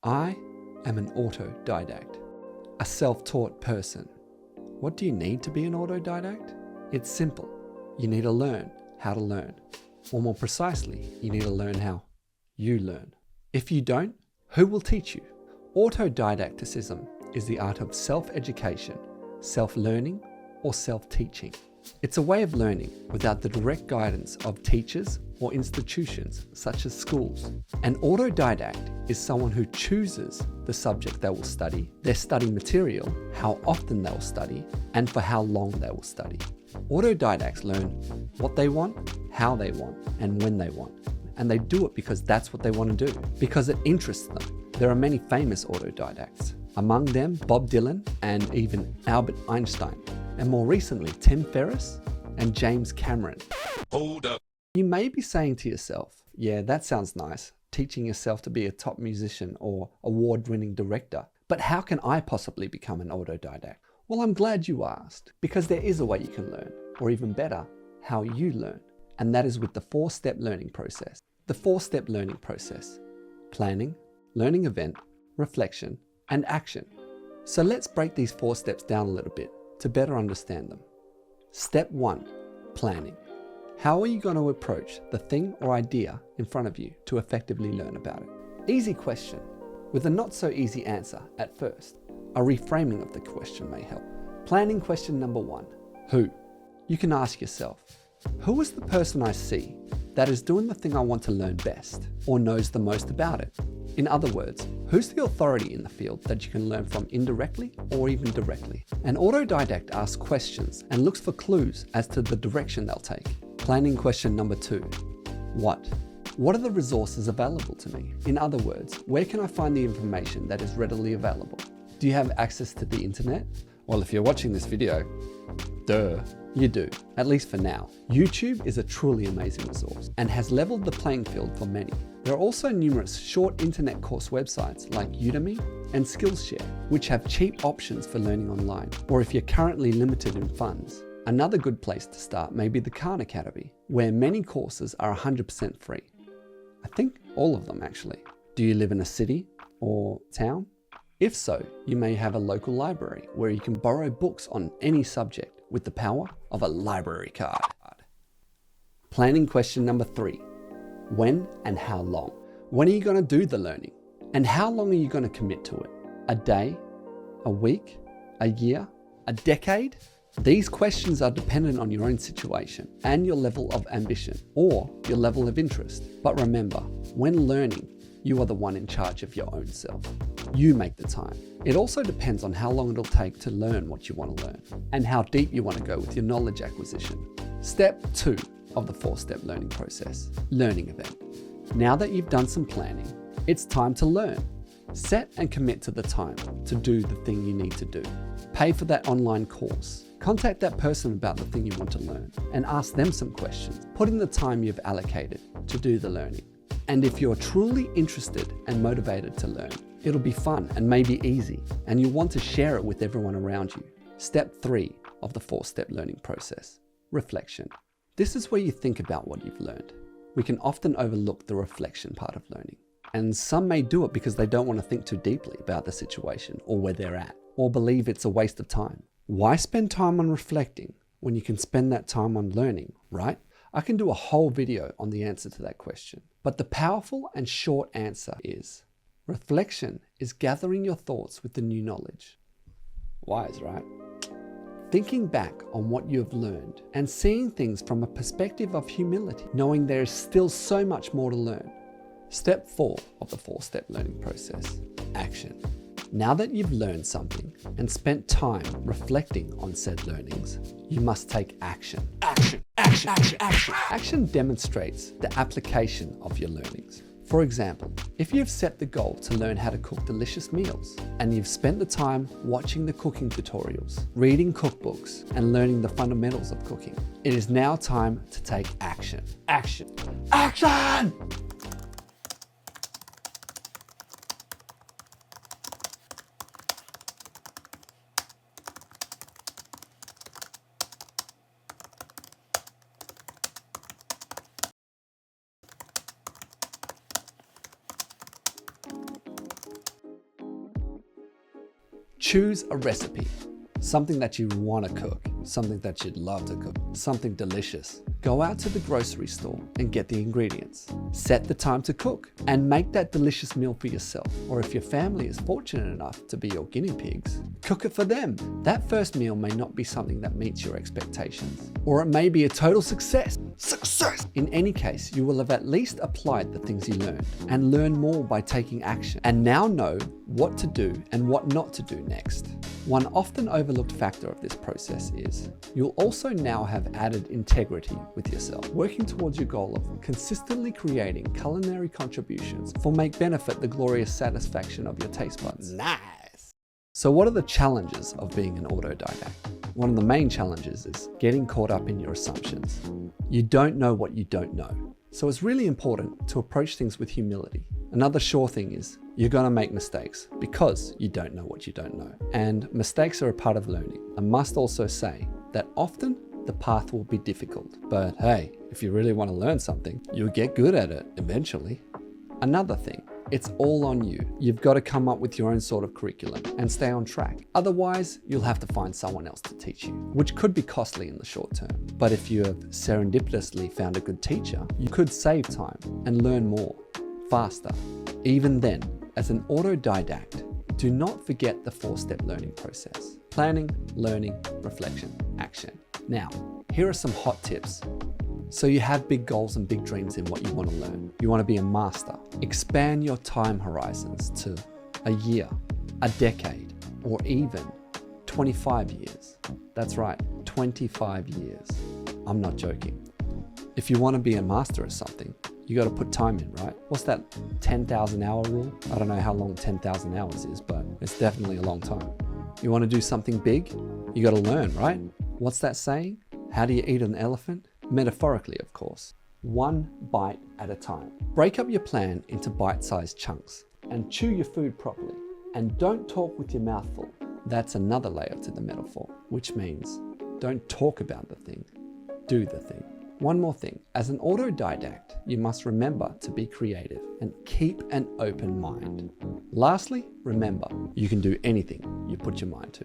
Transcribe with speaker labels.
Speaker 1: I am an autodidact, a self-taught person. What do you need to be an autodidact? It's simple. You need to learn how to learn. Or more precisely, you need to learn how you learn. If you don't, who will teach you? Autodidacticism is the art of self-education, self-learning, or self-teaching. It's a way of learning without the direct guidance of teachers or institutions such as schools. An autodidact is someone who chooses the subject they will study, their study material, how often they will study, and for how long they will study. Autodidacts learn what they want, how they want, and when they want. And they do it because that's what they want to do, because it interests them. There are many famous autodidacts. Among them, Bob Dylan and even Albert Einstein. And more recently, Tim Ferriss and James Cameron.
Speaker 2: Hold up.
Speaker 1: You may be saying to yourself, yeah, that sounds nice, teaching yourself to be a top musician or award-winning director. But how can I possibly become an autodidact? Well, I'm glad you asked, because there is a way you can learn, or even better, how you learn. And that is with the 4-step learning process. The 4-step learning process: planning, learning event, reflection, and action. So let's break these 4 steps down a little bit to better understand them. Step 1, planning. How are you going to approach the thing or idea in front of you to effectively learn about it? Easy question, with a not so easy answer at first. A reframing of the question may help. Planning question number 1, who? You can ask yourself, who is the person I see that is doing the thing I want to learn best or knows the most about it? In other words, who's the authority in the field that you can learn from indirectly or even directly? An autodidact asks questions and looks for clues as to the direction they'll take. Planning question number 2, what? What are the resources available to me? In other words, where can I find the information that is readily available? Do you have access to the internet? Well, if you're watching this video, duh, you do, at least for now. YouTube is a truly amazing resource and has leveled the playing field for many. There are also numerous short internet course websites like Udemy and Skillshare, which have cheap options for learning online. Or if you're currently limited in funds, another good place to start may be the Khan Academy, where many courses are 100% free. I think all of them actually. Do you live in a city or town? If so, you may have a local library where you can borrow books on any subject with the power of a library card. Planning question number 3. When and how long? When are you going to do the learning? And how long are you going to commit to it? A day? A week? A year? A decade? These questions are dependent on your own situation and your level of ambition or your level of interest. But remember, when learning, you are the one in charge of your own self. You make the time. It also depends on how long it'll take to learn what you want to learn and how deep you want to go with your knowledge acquisition. Step 2 of the 4-step learning process, learning event. Now that you've done some planning, it's time to learn. Set and commit to the time to do the thing you need to do. Pay for that online course. Contact that person about the thing you want to learn and ask them some questions. Put in the time you've allocated to do the learning. And if you're truly interested and motivated to learn, it'll be fun and maybe easy, and you'll want to share it with everyone around you. Step 3 of the 4-step learning process, reflection. This is where you think about what you've learned. We can often overlook the reflection part of learning, and some may do it because they don't want to think too deeply about the situation or where they're at, or believe it's a waste of time. Why spend time on reflecting when you can spend that time on learning, right? I can do a whole video on the answer to that question. But the powerful and short answer is, reflection is gathering your thoughts with the new knowledge. Wise, right? Thinking back on what you have learned and seeing things from a perspective of humility, knowing there is still so much more to learn. Step 4 of the 4-step learning process, action. Now that you've learned something and spent time reflecting on said learnings, you must take action. Action, action, action, action. Action demonstrates the application of your learnings. For example, if you've set the goal to learn how to cook delicious meals and you've spent the time watching the cooking tutorials, reading cookbooks, and learning the fundamentals of cooking, it is now time to take action. Action, action! Choose a recipe. Something that you want to cook, something that you'd love to cook, something delicious. Go out to the grocery store and get the ingredients. Set the time to cook and make that delicious meal for yourself. Or if your family is fortunate enough to be your guinea pigs, cook it for them. That first meal may not be something that meets your expectations, or it may be a total success. Success! In any case, you will have at least applied the things you learned and learn more by taking action, and now know what to do and what not to do next. One often overlooked factor of this process is you'll also now have added integrity with yourself, working towards your goal of consistently creating culinary contributions for make benefit the glorious satisfaction of your taste buds. Nice! So what are the challenges of being an autodidact? One of the main challenges is getting caught up in your assumptions. You don't know what you don't know. So it's really important to approach things with humility. Another sure thing is you're going to make mistakes because you don't know what you don't know. And mistakes are a part of learning. I must also say that often the path will be difficult. But hey, if you really want to learn something, you'll get good at it eventually. Another thing, it's all on you. You've got to come up with your own sort of curriculum and stay on track. Otherwise, you'll have to find someone else to teach you, which could be costly in the short term. But if you have serendipitously found a good teacher, you could save time and learn more, faster. Even then, as an autodidact, do not forget the 4-step learning process: planning, learning, reflection, action. Now, here are some hot tips. So you have big goals and big dreams in what you want to learn. You want to be a master. Expand your time horizons to a year, a decade, or even 25 years. That's right, 25 years. I'm not joking. If you want to be a master at something, you got to put time in, right? What's that 10,000 hour rule? I don't know how long 10,000 hours is, but it's definitely a long time. You want to do something big? You got to learn, right? What's that saying? How do you eat an elephant? Metaphorically, of course. One bite at a time. Break up your plan into bite-sized chunks and chew your food properly. And don't talk with your mouth full. That's another layer to the metaphor, which means don't talk about the thing, do the thing. One more thing, as an autodidact, you must remember to be creative and keep an open mind. Lastly, remember, you can do anything you put your mind to.